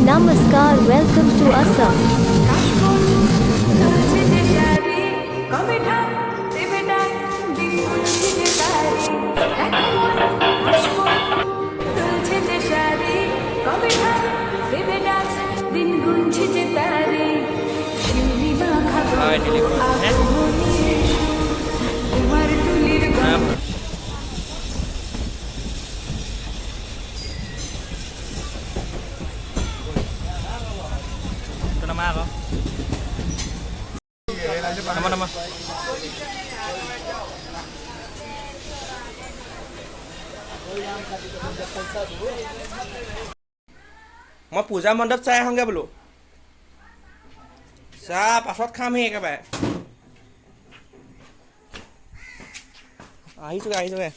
Namaskar, welcome to Assam. Ito naman ako. Naman. মই পূজা মণ্ডপ চাই আহোঁগৈ বোলো চাহ পাছত খামহি একেবাৰে আহিছোগে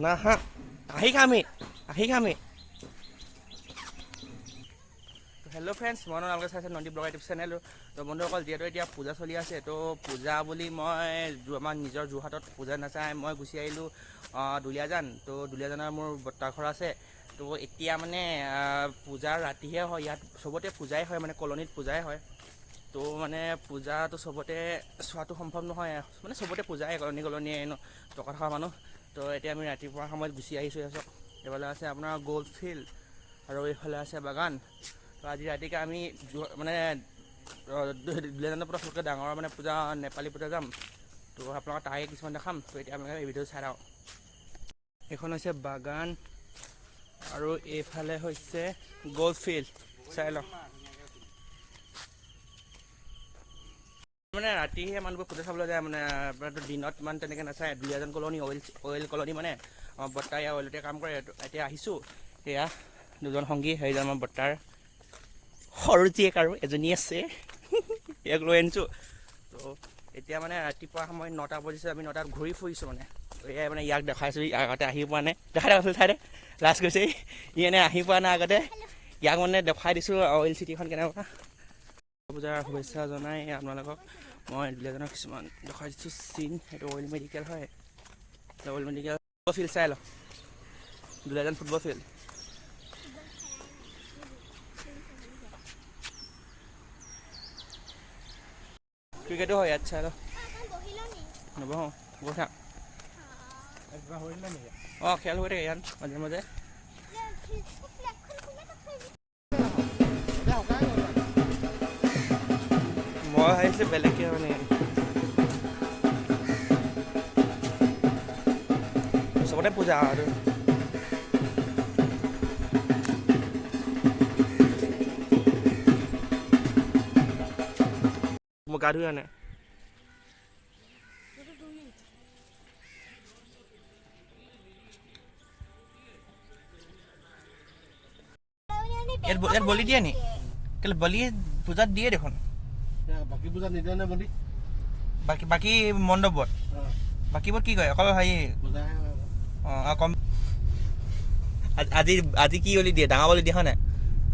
না হা আহি খামহি হেল্ল' ফ্ৰেণ্ডছ মই আপোনালোকে চাইছে নন্দী ব্লগ ইউটিউব চেনেল তো বন্ধুসকল যিহেতু এতিয়া পূজা চলি আছে তো পূজা বুলি মই আমাৰ নিজৰ যোৰহাটত পূজা নাচাই মই গুচি আহিলোঁ দুলীয়াজান তো দুলীয়াজানৰ মোৰ বৰ্তাৰ ঘৰ আছে তো এতিয়া মানে পূজাৰ ৰাতিহে হয় ইয়াত চবতে পূজাই হয় মানে কলনীত পূজাই হয় তো মানে পূজাটো চবতে চোৱাটো সম্ভৱ নহয় মানে চবতে পূজাই কলনীয়ে টকা থকা মানুহ তো এতিয়া আমি ৰাতিপুৱা সময়ত গুচি আহিছোঁ এইফালে আছে আপোনাৰ গ'ল্ড ফিল্ড আৰু এইফালে আছে বাগান তো আজি ৰাতিকে আমি মানে দুলীয়াজানৰ পৰা সবতকৈ ডাঙৰ মানে পূজা নেপালী পূজা যাম তো আপোনালোকক তাৰে কিছুমান দেখাম তো এতিয়া আপোনালোকে এই ভিডিঅ'টো চাই লওক এইখন হৈছে বাগান আৰু এইফালে হৈছে গ'ল্ড ফিল্ড চাই লওক মানে ৰাতিহে মানুহবোৰ পূজা চাবলৈ যায় মানে দিনত ইমান তেনেকৈ নাচায় দুলীয়াজান কলনী অইল কলনী মানে আমাৰ বৰ্তা ইয়াৰ অইলতে কাম কৰে এতিয়া আহিছোঁ এয়া দুজন সংগী সেইজন আমাৰ বৰ্তাৰ সৰু জীয়েক আৰু এজনী আছে ইয়াক লৈ আনিছোঁ তো এতিয়া মানে ৰাতিপুৱা সময় 9টা বজিছে আমি 9টাত ঘূৰি ফুৰিছোঁ মানে এয়াই মানে ইয়াক দেখাইছোঁ আগতে আহি পোৱা নাই দেখাই ঠাইতে লাষ্ট গৈছে ই এনে আহি পোৱা নাই আগতে ইয়াক মানে দেখাই দিছোঁ অইল চিটিখন কেনেকুৱা পূজাৰ শুভেচ্ছা জনাই আপোনালোকক মই দুলীয়াজানৰ কিছুমান দেখাই দিছোঁ চিন সেইটো অইল মেডিকেল হয় অইল মেডিকেল ফুটবল ফিল্ড চাই লওক দুলীয়াজান ফুটবল ফিল্ড ক্ৰিকেটো হয় ইয়াত চাই লওক নবহোঁ বহা অঁ খেল হৈ থাকে ইয়াত মাজে মাজে মই ভাবিছোঁ বেলেগকৈ মানে চবতে পূজা আৰু মই গা ধুই আনে ইয়াত বলি দিয়ে নি কেলে বলি পূজাত দিয়ে দেখোন বাকী পূজাত নিদিয়ে নে বলি বাকী মণ্ডপত বাকীবোৰ কি কয় অকল হেৰি অঁ কম আজি কি বলি দিয়ে ডাঙৰ বলি দিয়া হয় নাই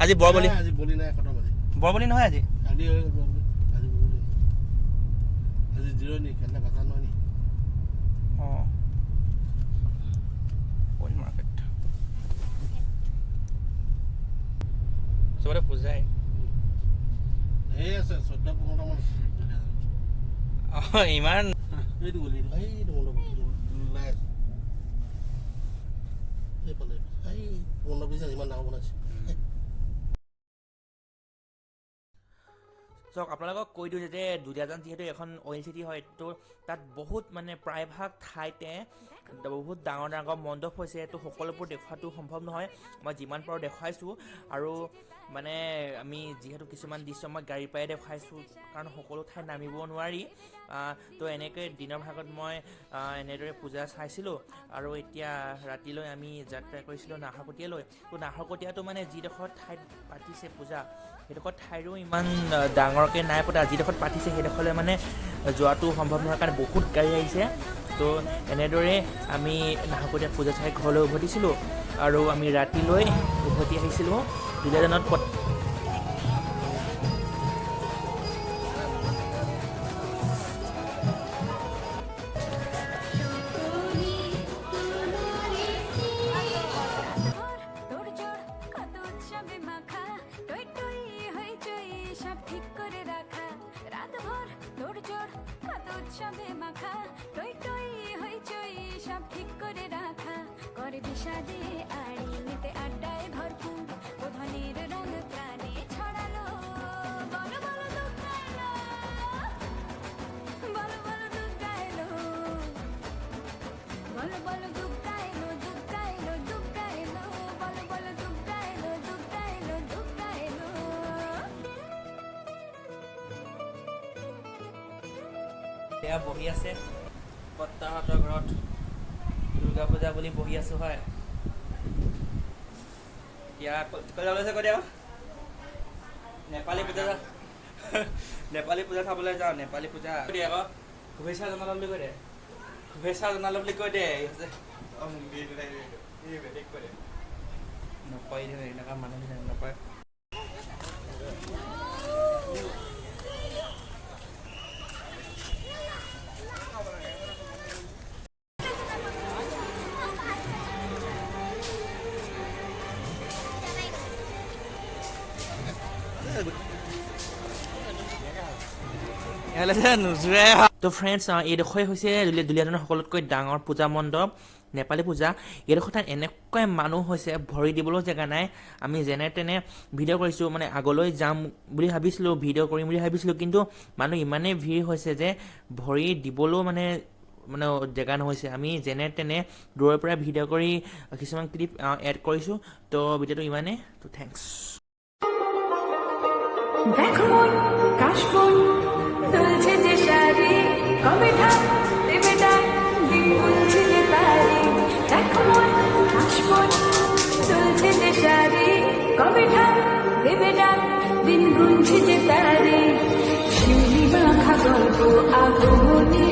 আজি বৰ বলি আজি বলি নাই খতম আজি বৰ বলি নহয় আজি আজি আজি জিৰণি খেলে ভাষা নহয় নি অঁ অইল মাৰ্কেট চবতে পূজাই এই আছে 14-15টা মান অঁ ইমান এইটো বলি এইটো মণ্ডপ ওলাই আছে এইফালে এই মণ্ডপ ইমান ডাঙৰ বনাইছে চাওক আপোনালোকক কৈ দিওঁ যে দুলীয়াজান যিহেতু এখন অইল চিটি হয় তো তাত বহুত মানে প্ৰায়ভাগ ঠাইতে বহুত ডাঙৰ মণ্ডপ হৈছে তো সকলোবোৰ দেখুৱাটো সম্ভৱ নহয় মই যিমান পাৰোঁ দেখুৱাইছোঁ আৰু মানে আমি যিহেতু কিছুমান দৃশ্য মই গাড়ীৰ পৰাই দেখুৱাইছোঁ কাৰণ সকলো ঠাইত নামিব নোৱাৰি তো এনেকৈ দিনৰ ভাগত মই এনেদৰে পূজা চাইছিলোঁ আৰু এতিয়া ৰাতিলৈ আমি যাত্ৰা কৰিছিলোঁ নাহৰকটীয়ালৈ তো নাহৰকটীয়াটো মানে যিডোখৰ ঠাইত পাতিছে পূজা সেইডোখৰ ঠাইৰো ইমান ডাঙৰকৈ নাই পতা যিডোখৰত পাতিছে সেইডোখৰলৈ মানে যোৱাটো সম্ভৱ নহয় কাৰণ বহুত গাড়ী আহিছে তো এনেদৰে আমি নাহৰকটীয়াত পূজা চাই ঘৰলৈ উভতিছিলোঁ আৰু আমি ৰাতিলৈ উভতি আহিছিলোঁ দুলীয়াজানত উৎসবে মাখা টই টই হইচই সব ঠিক করে রাখা করে বিষাদে আড়ি নিতে আড্ডায় ভরপুর বোধনের রঙ প্রাণে ছড়ালো বলো বলো দুর্গা এলো বলো বলো দুর্গা এলো বলো বলো দুর্গা এলো দুর্গা এলো দুর্গা এলো বলো বলো দুর্গা এলো দুর্গা এলো দুর্গা এলো এয়া বহি আছে বৰ্তাহঁতৰ ঘৰত দুৰ্গা পূজা বুলি বহি আছোঁ হয় এতিয়া ক'লৈ যাবলৈ কৈ দিয়া নেপালী পূজা নেপালী পূজা চাবলৈ যাওঁ নেপালী পূজা কৈ দিয়ে আকৌ শুভেচ্ছা জনালোঁ বুলি কৈ দে শুভেচ্ছা জনালোঁ বুলি কৈ দে নকয় এনেকুৱা মানুহবিলাক নকয় তো ফ্ৰেণ্ডছ এইডোখৰে হৈছে দুলীয়াজানৰ সকলোতকৈ ডাঙৰ পূজা মণ্ডপ নেপালী পূজা এইডোখৰ ঠাইত এনেকৈ মানুহ হৈছে ভৰি দিবলৈও জেগা নাই আমি যেনে তেনে ভিডিঅ' কৰিছোঁ মানে আগলৈ যাম বুলি ভাবিছিলোঁ ভিডিঅ' কৰিম বুলি ভাবিছিলোঁ কিন্তু মানুহ ইমানেই ভিৰ হৈছে যে ভৰি দিবলৈও মানে জেগা নহৈছে আমি যেনে তেনে দূৰৰ পৰা ভিডিঅ' কৰি কিছুমান ক্লিপ এড কৰিছোঁ তো ভিডিঅ'টো ইমানেই তো থেংকছ দেখো কাশবন দুলছে যে শাড়ি কবে ঢাক দেবে ডাক দিন গুনছে যে তারি দেখো কাশবন দুলছে যে শাড়ি কবে ঢাক দেবে ডাক দিন গুনছে যে তারি শিউলি মাখা গল্প আগমনে